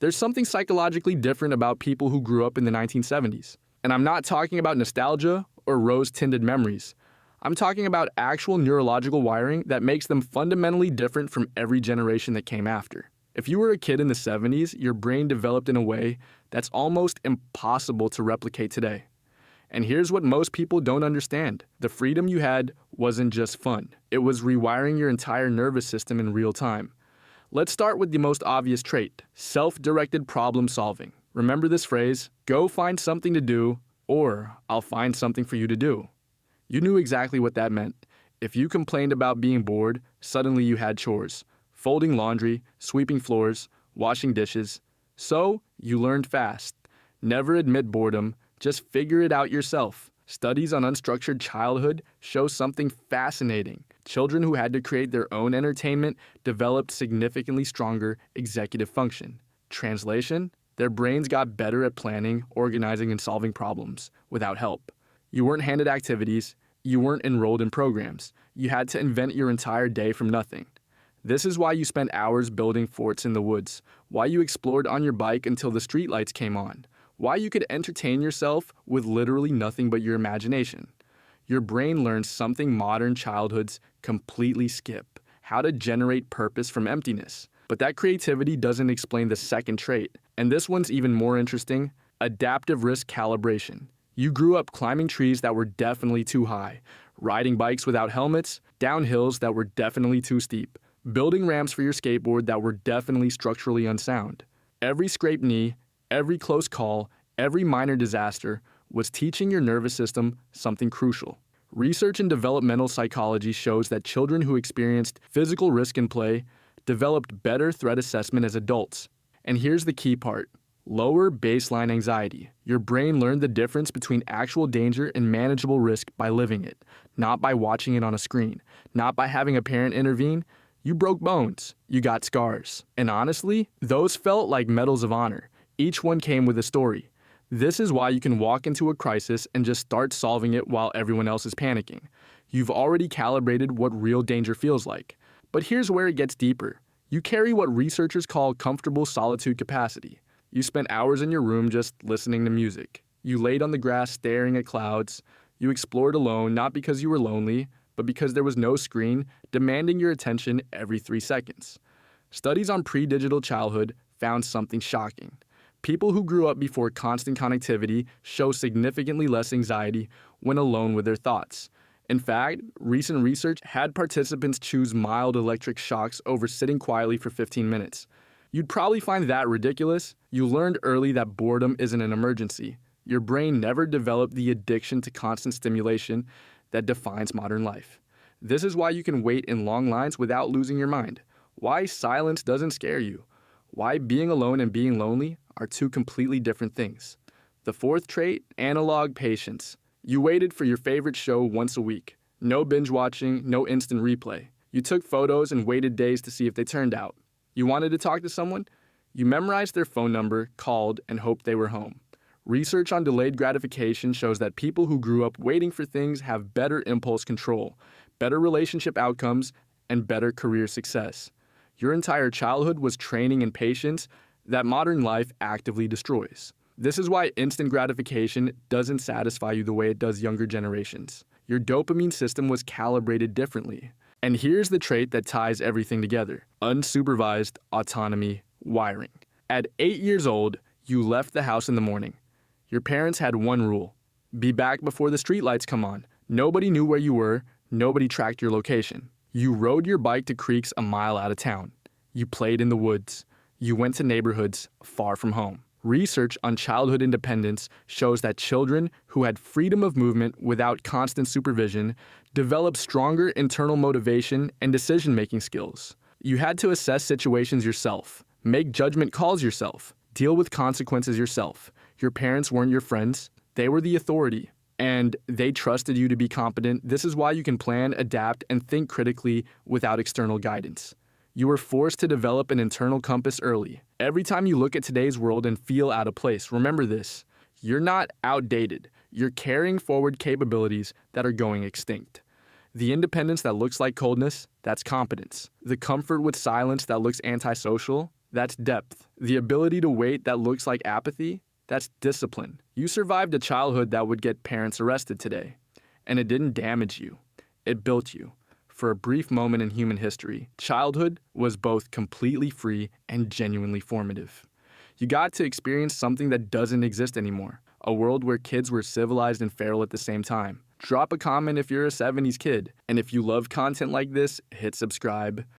There's something psychologically different about people who grew up in the 1970s. And I'm not talking about nostalgia or rose-tinted memories. I'm talking about actual neurological wiring that makes them fundamentally different from every generation that came after. If you were a kid in the 70s, your brain developed in a way that's almost impossible to replicate today. And here's what most people don't understand. The freedom you had wasn't just fun. It was rewiring your entire nervous system in real time. Let's start with the most obvious trait, self-directed problem solving. Remember this phrase, go find something to do, or I'll find something for you to do. You knew exactly what that meant. If you complained about being bored, suddenly you had chores. Folding laundry, sweeping floors, washing dishes. So, you learned fast. Never admit boredom, just figure it out yourself. Studies on unstructured childhood show something fascinating. Children who had to create their own entertainment developed significantly stronger executive function. Translation? Their brains got better at planning, organizing, and solving problems without help. You weren't handed activities. You weren't enrolled in programs. You had to invent your entire day from nothing. This is why you spent hours building forts in the woods, why you explored on your bike until the streetlights came on, why you could entertain yourself with literally nothing but your imagination. Your brain learns something modern childhoods completely skip, how to generate purpose from emptiness. But that creativity doesn't explain the second trait, and this one's even more interesting, adaptive risk calibration. You grew up climbing trees that were definitely too high, riding bikes without helmets, down hills that were definitely too steep, building ramps for your skateboard that were definitely structurally unsound. Every scraped knee, every close call, every minor disaster was teaching your nervous system something crucial. Research in developmental psychology shows that children who experienced physical risk in play developed better threat assessment as adults. And here's the key part. Lower baseline anxiety. Your brain learned the difference between actual danger and manageable risk by living it, not by watching it on a screen, not by having a parent intervene. You broke bones. You got scars. And honestly, those felt like medals of honor. Each one came with a story. This is why you can walk into a crisis and just start solving it while everyone else is panicking. You've already calibrated what real danger feels like. But here's where it gets deeper. You carry what researchers call comfortable solitude capacity. You spent hours in your room just listening to music. You laid on the grass staring at clouds. You explored alone, not because you were lonely, but because there was no screen demanding your attention every 3 seconds. Studies on pre-digital childhood found something shocking. People who grew up before constant connectivity show significantly less anxiety when alone with their thoughts. In fact, recent research had participants choose mild electric shocks over sitting quietly for 15 minutes. You'd probably find that ridiculous. You learned early that boredom isn't an emergency. Your brain never developed the addiction to constant stimulation that defines modern life. This is why you can wait in long lines without losing your mind. Why silence doesn't scare you. Why being alone and being lonely are two completely different things. The fourth trait, analog patience. You waited for your favorite show once a week. No binge watching, no instant replay. You took photos and waited days to see if they turned out. You wanted to talk to someone? You memorized their phone number, called, and hoped they were home. Research on delayed gratification shows that people who grew up waiting for things have better impulse control, better relationship outcomes, and better career success. Your entire childhood was training in patience that modern life actively destroys. This is why instant gratification doesn't satisfy you the way it does younger generations. Your dopamine system was calibrated differently. And here's the trait that ties everything together. Unsupervised autonomy wiring. At 8 years old, you left the house in the morning. Your parents had one rule. Be back before the streetlights come on. Nobody knew where you were. Nobody tracked your location. You rode your bike to creeks a mile out of town. You played in the woods. You went to neighborhoods far from home. Research on childhood independence shows that children who had freedom of movement without constant supervision developed stronger internal motivation and decision-making skills. You had to assess situations yourself, make judgment calls yourself, deal with consequences yourself. Your parents weren't your friends. They were the authority, and they trusted you to be competent. This is why you can plan, adapt, and think critically without external guidance. You were forced to develop an internal compass early. Every time you look at today's world and feel out of place, remember this. You're not outdated. You're carrying forward capabilities that are going extinct. The independence that looks like coldness, that's competence. The comfort with silence that looks antisocial, That's depth. The ability to wait that looks like apathy, that's discipline. You survived a childhood that would get parents arrested today. And it didn't damage you. It built you. For a brief moment in human history, childhood was both completely free and genuinely formative. You got to experience something that doesn't exist anymore. A world where kids were civilized and feral at the same time. Drop a comment if you're a 70s kid. And if you love content like this, hit subscribe.